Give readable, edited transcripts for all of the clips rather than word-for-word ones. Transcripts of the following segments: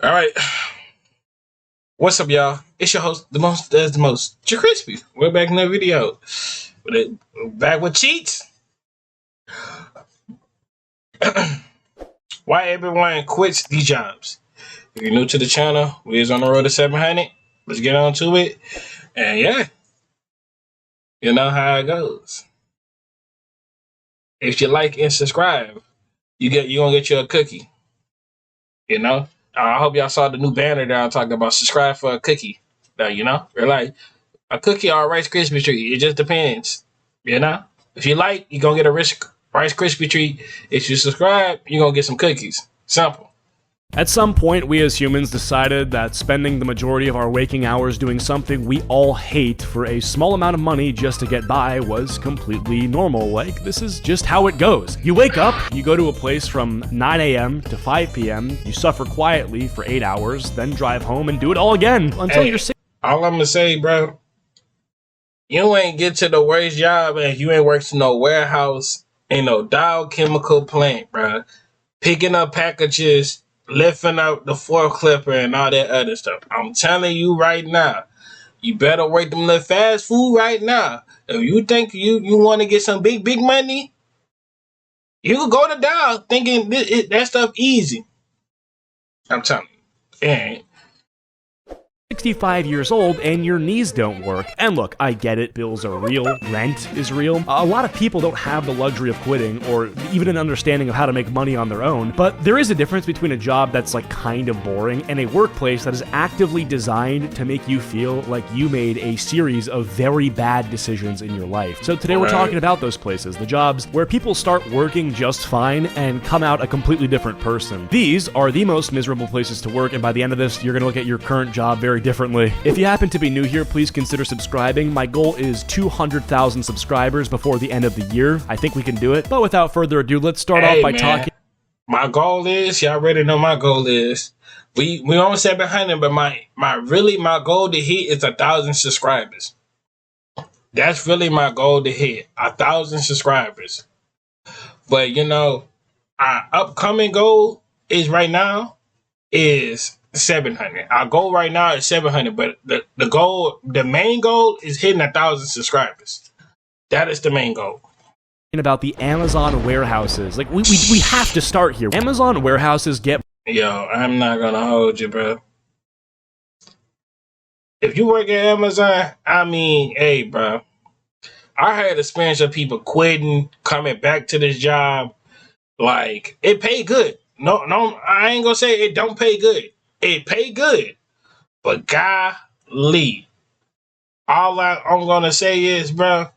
All right. What's up, y'all? It's your host, the most does the most, Your Crispy. We're back in the video. Back with cheats. Why everyone quits these jobs? If you're new to the channel, we is on the road to 700. Let's get on to it. And yeah, you know how it goes. If you like and subscribe, you gonna get you a cookie. You know? I hope y'all saw the new banner that I'm talking about. Subscribe for a cookie. Now, you know? We're like a cookie or a Rice Krispie treat. It just depends. You know? If you like, you're gonna get a Rice Krispie treat. If you subscribe, you're gonna get some cookies. Simple. At some point, we as humans decided that spending the majority of our waking hours doing something we all hate for a small amount of money just to get by was completely normal. Like, this is just how it goes. You wake up, you go to a place from 9 a.m. to 5 p.m., you suffer quietly for 8 hours, then drive home and do it all again until you're sick. All I'm gonna say, bro, you ain't get to the worst job and you ain't worked in no warehouse, ain't no Dow chemical plant, bro. Picking up packages, lifting up the forklift and all that other stuff. I'm telling you right now, you better work them little fast food right now. If you think you want to get some big money, you can go to Dow thinking that stuff easy. I'm telling you, it ain't. 65 years old and your knees don't work. And look, I get it, bills are real, rent is real. A lot of people don't have the luxury of quitting or even an understanding of how to make money on their own, but there is a difference between a job that's like kind of boring and a workplace that is actively designed to make you feel like you made a series of very bad decisions in your life. So today we're talking about those places, the jobs where people start working just fine and come out a completely different person. These are the most miserable places to work, and by the end of this, you're gonna look at your current job very differently. If you happen to be new here, please consider subscribing. My goal is 200,000 subscribers before the end of the year. I think we can do it. But without further ado, let's start off by talking. My goal is, y'all already know my goal is, we almost 700, but my goal to hit is 1,000 subscribers. That's really my goal to hit, 1,000 subscribers. But you know, our upcoming goal is right now is 700. Our goal right now is 700, but the main goal is hitting 1,000 subscribers. That is the main goal. About the Amazon warehouses. Like, we have to start here. Amazon warehouses get... Yo, I'm not gonna hold you, bro. If you work at Amazon, I mean, hey, bro. I had experience of people quitting, coming back to this job. Like, it pay good. No, I ain't gonna say it don't pay good. It pay good, but golly, all I'm gonna say is, bro,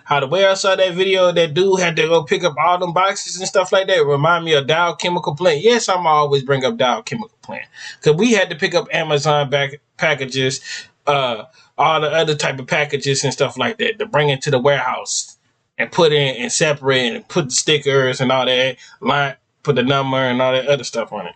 how the way I saw that video, that dude had to go pick up all them boxes and stuff like that, remind me of Dow Chemical Plant. Yes, I'm always bring up Dow Chemical Plant, because we had to pick up Amazon packages, all the other type of packages and stuff like that to bring it to the warehouse and put in and separate and put the stickers and all that, line, put the number and all that other stuff on it.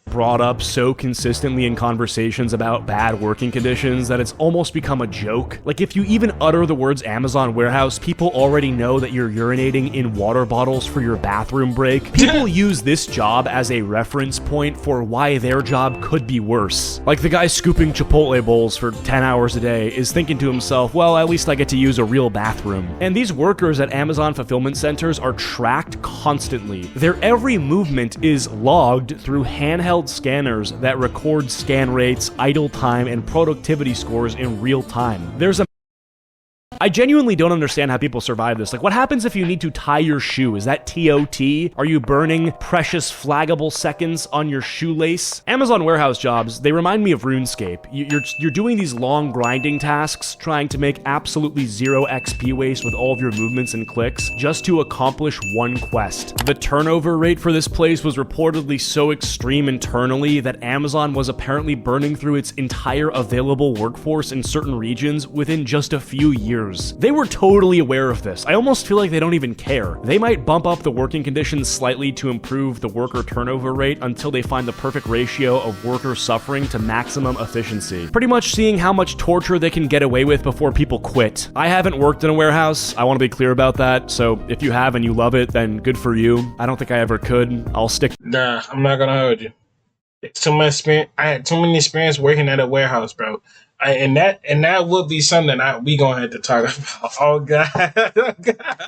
Brought up so consistently in conversations about bad working conditions that it's almost become a joke. Like, if you even utter the words Amazon warehouse, people already know that you're urinating in water bottles for your bathroom break. People use this job as a reference point for why their job could be worse. Like, the guy scooping Chipotle bowls for 10 hours a day is thinking to himself, well, at least I get to use a real bathroom. And these workers at Amazon fulfillment centers are tracked constantly. Their every movement is logged through handheld scanners that record scan rates, idle time, and productivity scores in real time. I genuinely don't understand how people survive this. Like, what happens if you need to tie your shoe? Is that TOT? Are you burning precious flaggable seconds on your shoelace? Amazon warehouse jobs, they remind me of RuneScape. You're doing these long grinding tasks, trying to make absolutely zero XP waste with all of your movements and clicks, just to accomplish one quest. The turnover rate for this place was reportedly so extreme internally that Amazon was apparently burning through its entire available workforce in certain regions within just a few years. They were totally aware of this. I almost feel like they don't even care. They might bump up the working conditions slightly to improve the worker turnover rate until they find the perfect ratio of worker suffering to maximum efficiency. Pretty much seeing how much torture they can get away with before people quit. I haven't worked in a warehouse. I want to be clear about that. So if you have and you love it, then good for you. I don't think I ever could. I'll stick. Nah, I'm not gonna hold you. It's too much experience. I had too many experience working at a warehouse, bro. And that would be something we gonna have to talk about. Oh god.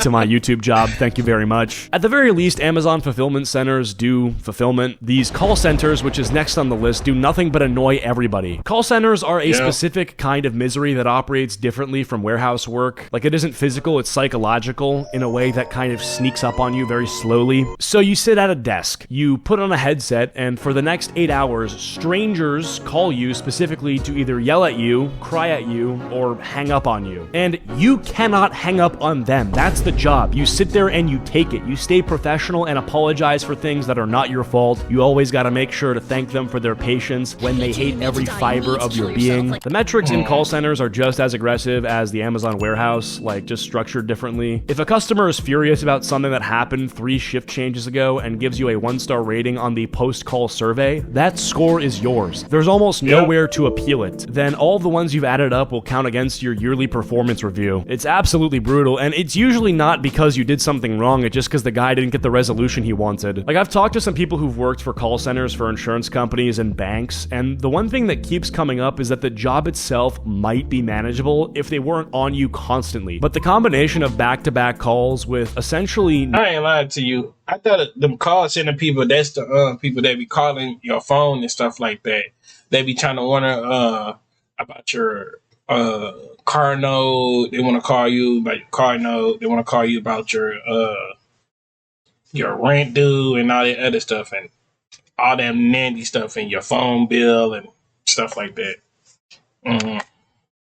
To my YouTube job, thank you very much. At the very least, Amazon fulfillment centers do fulfillment. These call centers, which is next on the list, do nothing but annoy everybody. Call centers are a specific kind of misery that operates differently from warehouse work. Like, it isn't physical, it's psychological in a way that kind of sneaks up on you very slowly. So you sit at a desk, you put on a headset, and for the next 8 hours, strangers call you specifically to either yell at you, cry at you, or hang up on you. And you cannot hang up on them. That's the job. You sit there and you take it. You stay professional and apologize for things that are not your fault. You always got to make sure to thank them for their patience when they hate every fiber of your being. The metrics in call centers are just as aggressive as the Amazon warehouse, like just structured differently. If a customer is furious about something that happened 3 shift changes ago and gives you a 1-star rating on the post-call survey, that score is yours. There's almost nowhere to appeal it. Then all the ones you've added up will count against your yearly performance review. It's absolutely brutal, and it's usually not because you did something wrong, it's just because the guy didn't get the resolution he wanted. Like, I've talked to some people who've worked for call centers for insurance companies and banks, and the one thing that keeps coming up is that the job itself might be manageable if they weren't on you constantly. But the combination of back-to-back calls with essentially... I ain't lying to you. I thought them call center people, that's the people that be calling your phone and stuff like that. They be trying to wonder about your car note. They want to call you about your car note. They want to call you about your rent due and all that other stuff and all that nanny stuff and your phone bill and stuff like that. Mm-hmm.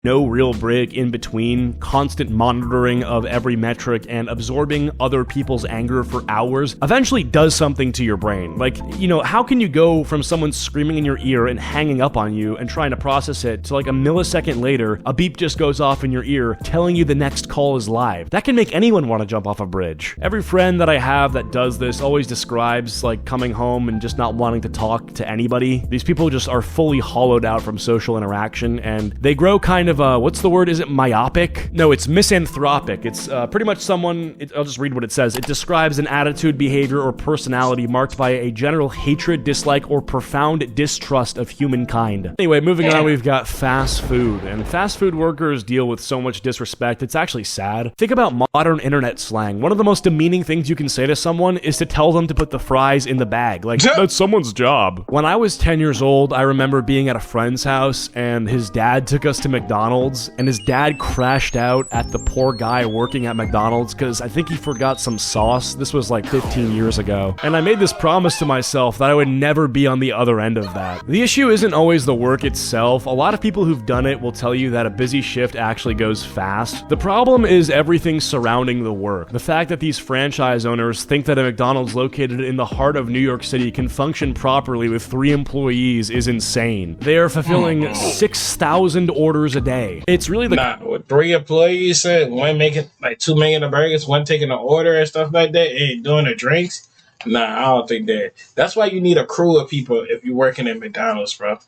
No real break in between, constant monitoring of every metric, and absorbing other people's anger for hours eventually does something to your brain. Like, you know, how can you go from someone screaming in your ear and hanging up on you and trying to process it to like a millisecond later, a beep just goes off in your ear telling you the next call is live? That can make anyone want to jump off a bridge. Every friend that I have that does this always describes like coming home and just not wanting to talk to anybody. These people just are fully hollowed out from social interaction, and they grow kind of what's the word? Is it myopic? No, it's misanthropic. It's pretty much someone, I'll just read what it says. It describes an attitude, behavior, or personality marked by a general hatred, dislike, or profound distrust of humankind. Anyway, moving on, we've got fast food. And fast food workers deal with so much disrespect, it's actually sad. Think about modern internet slang. One of the most demeaning things you can say to someone is to tell them to put the fries in the bag. Like, that's someone's job. When I was 10 years old, I remember being at a friend's house, and his dad took us to McDonald's, and his dad crashed out at the poor guy working at McDonald's because I think he forgot some sauce. This was like 15 years ago. And I made this promise to myself that I would never be on the other end of that. The issue isn't always the work itself. A lot of people who've done it will tell you that a busy shift actually goes fast. The problem is everything surrounding the work. The fact that these franchise owners think that a McDonald's located in the heart of New York City can function properly with 3 employees is insane. They are fulfilling 6,000 orders a day. It's really the... with 3 employees, one making like 2 making the burgers, one taking the order and stuff like that, and doing the drinks. I don't think that. That's why you need a crew of people if you're working at McDonald's, bro.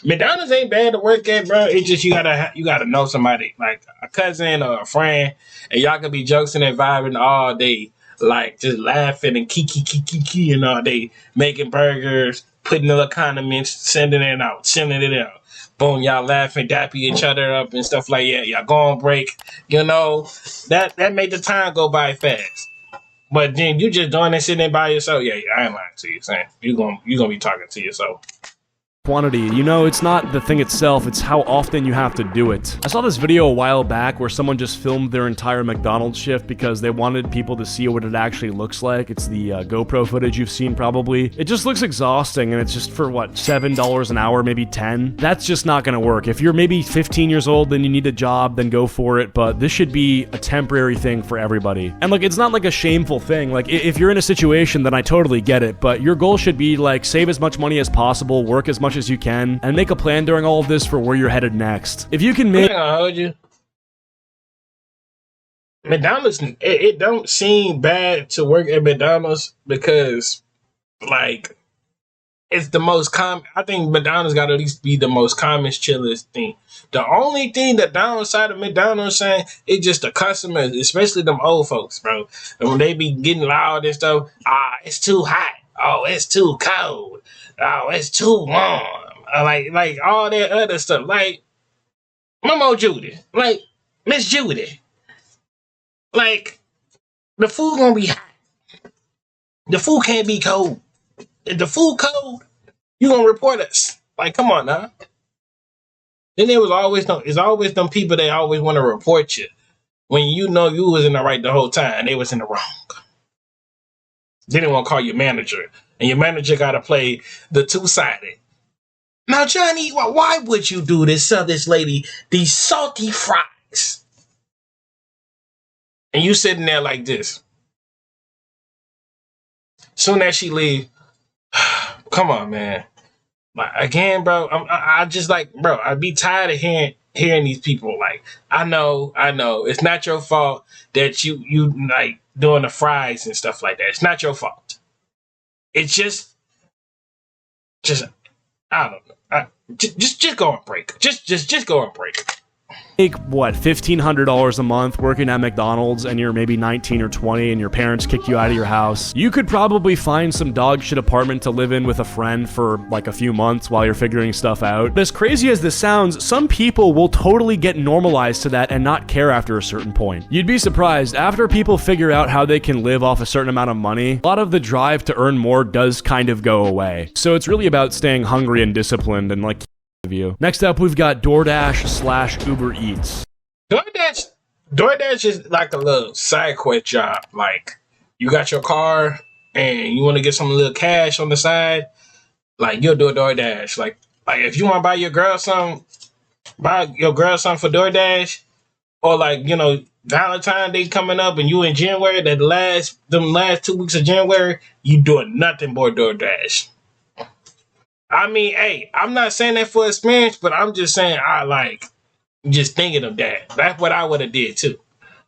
McDonald's ain't bad to work at, bro. It's just you gotta know somebody, like a cousin or a friend, and y'all can be joking and vibing all day, like just laughing and kiki and all day, making burgers, putting the condiments, sending it out. Boom, y'all laughing, dapping each other up and stuff like that. Y'all go on break, you know. That made the time go by fast. But then you just doing that sitting by yourself. Yeah, I ain't lying to you, saying you gonna be talking to yourself. Quantity. You know, it's not the thing itself, it's how often you have to do it. I saw this video a while back where someone just filmed their entire McDonald's shift because they wanted people to see what it actually looks like. It's the GoPro footage you've seen probably. It just looks exhausting, and it's just for what, $7 an hour, maybe 10? That's just not gonna work. If you're maybe 15 years old, then you need a job, then go for it, but this should be a temporary thing for everybody. And look, it's not like a shameful thing. Like, if you're in a situation, then I totally get it, but your goal should be like, save as much money as possible, work as much as you can, and make a plan during all of this for where you're headed next. If you can make... I'm gonna hold you. McDonald's, it don't seem bad to work at McDonald's because, like, it's the most common. I think McDonald's got to at least be the most common, chillest thing. The only thing that downside of McDonald's saying is just the customers, especially them old folks, bro. And when they be getting loud and stuff, it's too hot. oh, it's too cold. Oh, it's too warm. Like all that other stuff. Like, Mama Judy. Like, Miss Judy. Like, the food gonna be hot. The food can't be cold. If the food cold, you gonna report us. Like, come on now. Then there was always it's always them people that always want to report you when you know you was in the right the whole time. They was in the wrong. They didn't want to call your manager, and your manager got to play the two-sided. Now, Johnny, why would you do this? Sell this lady these salty fries, and you sitting there like this. Soon as she leave, come on, man. Again, bro, I just like, bro, I'd be tired of hearing these people. Like, I know, it's not your fault that you like doing the fries and stuff like that. It's not your fault. It's just I don't know. Just go on break. Just go on break. Make what, $1,500 a month working at McDonald's, and you're maybe 19 or 20 and your parents kick you out of your house. You could probably find some dog shit apartment to live in with a friend for like a few months while you're figuring stuff out. But as crazy as this sounds, some people will totally get normalized to that and not care after a certain point. You'd be surprised, after people figure out how they can live off a certain amount of money, a lot of the drive to earn more does kind of go away. So it's really about staying hungry and disciplined and like you. Next up, we've got DoorDash/Uber Eats. DoorDash is like a little side quest job. Like, you got your car and you want to get some little cash on the side, like, you'll do a DoorDash. Like if you want to buy your girl something for DoorDash, or like, you know, Valentine's Day coming up and you in January, them last 2 weeks of January, you doing nothing but DoorDash. I mean, hey, I'm not saying that for experience, but I'm just saying I like just thinking of that. That's what I would have did too.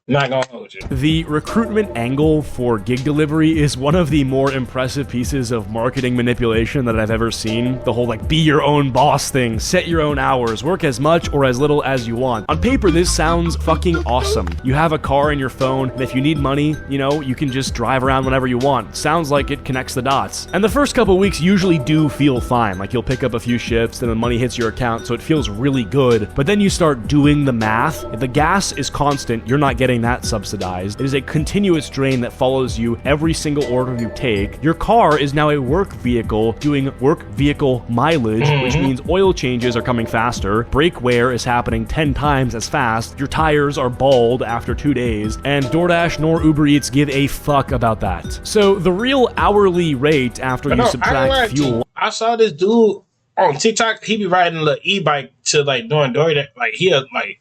Not gonna hold you. The recruitment angle for gig delivery is one of the more impressive pieces of marketing manipulation that I've ever seen. The whole like be your own boss thing, set your own hours, work as much or as little as you want. On paper, this sounds fucking awesome. You have a car and your phone, and if you need money, you know, you can just drive around whenever you want. Sounds like it connects the dots. And the first couple weeks usually do feel fine. Like, you'll pick up a few shifts and the money hits your account, so it feels really good. But then you start doing the math. If the gas is constant, you're not getting that subsidized. It is a continuous drain that follows you every single order you take. Your car is now a work vehicle doing work vehicle mileage, which means oil changes are coming faster, brake wear is happening 10 times as fast, your tires are bald after 2 days, and DoorDash nor Uber Eats give a fuck about that. So the real hourly rate after you subtract fuel... I saw this dude on TikTok, he be riding a little e-bike to like doing DoorDash, like he'll like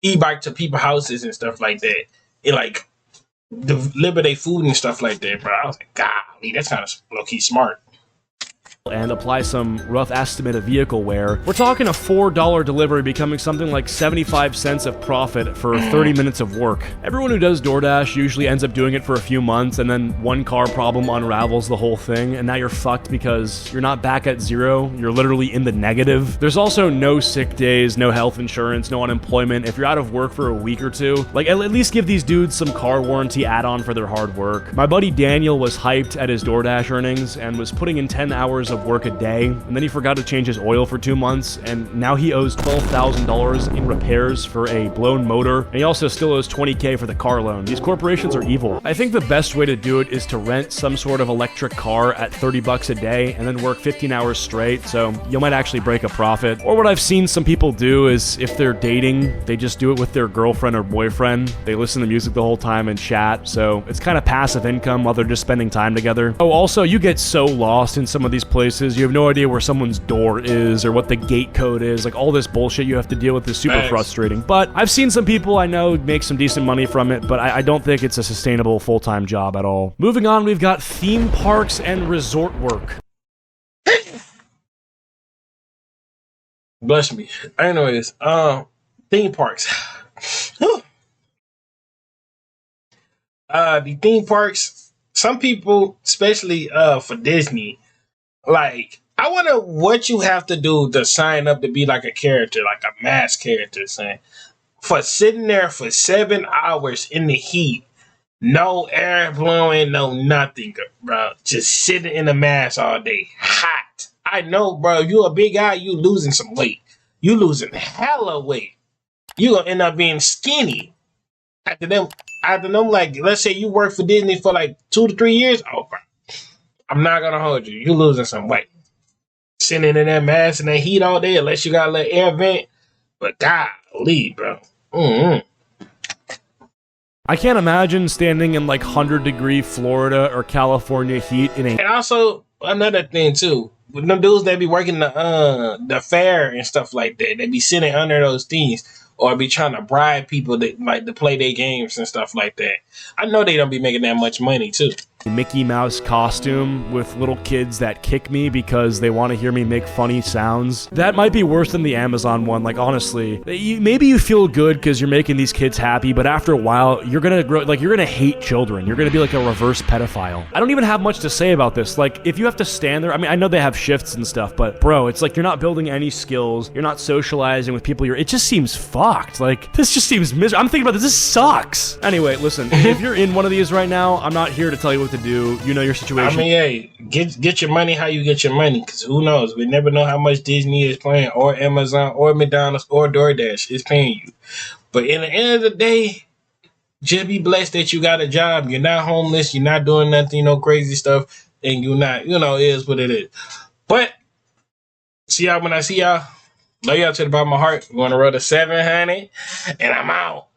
e-bike to people's houses and stuff like that. It like deliver their food and stuff like that, bro. I was like, golly, that's kind of low-key smart. And apply some rough estimate of vehicle wear, we're talking a $4 delivery becoming something like 75 cents of profit for 30 minutes of work. Everyone who does DoorDash usually ends up doing it for a few months, and then one car problem unravels the whole thing, and now you're fucked because you're not back at zero, you're literally in the negative. There's also no sick days, no health insurance, no unemployment. If you're out of work for a week or two, like, at least give these dudes some car warranty add-on for their hard work. My buddy Daniel was hyped at his DoorDash earnings and was putting in 10 hours of work a day, and then he forgot to change his oil for 2 months, and now he owes $12,000 in repairs for a blown motor, and he also still owes $20K for the car loan. These corporations are evil. I think the best way to do it is to rent some sort of electric car at $30 a day and then work 15 hours straight, so you might actually break a profit. Or what I've seen some people do is, if they're dating, they just do it with their girlfriend or boyfriend. They listen to music the whole time and chat, so it's kind of passive income while they're just spending time together. Oh, also, you get so lost in some of these places. You have no idea where someone's door is or what the gate code is. Like, all this bullshit you have to deal with is super frustrating. But I've seen some people I know make some decent money from it, but I don't think it's a sustainable full-time job at all. Moving on, we've got theme parks and resort work. Bless me. Anyways, theme parks. The theme parks, some people, especially for Disney, like, I wonder what you have to do to sign up to be like a character, like a mask character, saying, for sitting there for 7 hours in the heat No air blowing, no nothing, bro. Just sitting in the mask all day. Hot. I know, bro. You a big guy, you losing some weight. You losing hella weight. You gonna end up being skinny. After them, like, let's say you work for Disney for like 2 to 3 years. Oh, bro. I'm not gonna hold you. You losing some weight. Sitting in that mask and that heat all day, unless you got a little air vent. But golly, bro. Mm-hmm. I can't imagine standing in like 100-degree Florida or California heat in a. And also another thing too, with them dudes that be working the fair and stuff like that, they be sitting under those things or be trying to bribe people that like to play their games and stuff like that. I know they don't be making that much money too. Mickey Mouse costume with little kids that kick me because they want to hear me make funny sounds. That might be worse than the Amazon one, like honestly. Maybe you feel good because you're making these kids happy, but after a while, you're gonna grow, like you're gonna hate children. You're gonna be like a reverse pedophile. I don't even have much to say about this. Like, if you have to stand there, I mean, I know they have shifts and stuff, but bro, it's like you're not building any skills. You're not socializing with people. It just seems fucked. Like, this just seems miserable. I'm thinking about this. This sucks. Anyway, listen, if you're in one of these right now, I'm not here to tell you what to do. You know your situation. I mean, hey, get your money how you get your money, because who knows? We never know how much Disney is paying, or Amazon, or McDonald's, or DoorDash is paying you. But in the end of the day, just be blessed that you got a job. You're not homeless. You're not doing nothing, no crazy stuff, and you're not, it is what it is. But see y'all when I see y'all. Love y'all to the bottom of my heart. We're going to roll to 700, and I'm out.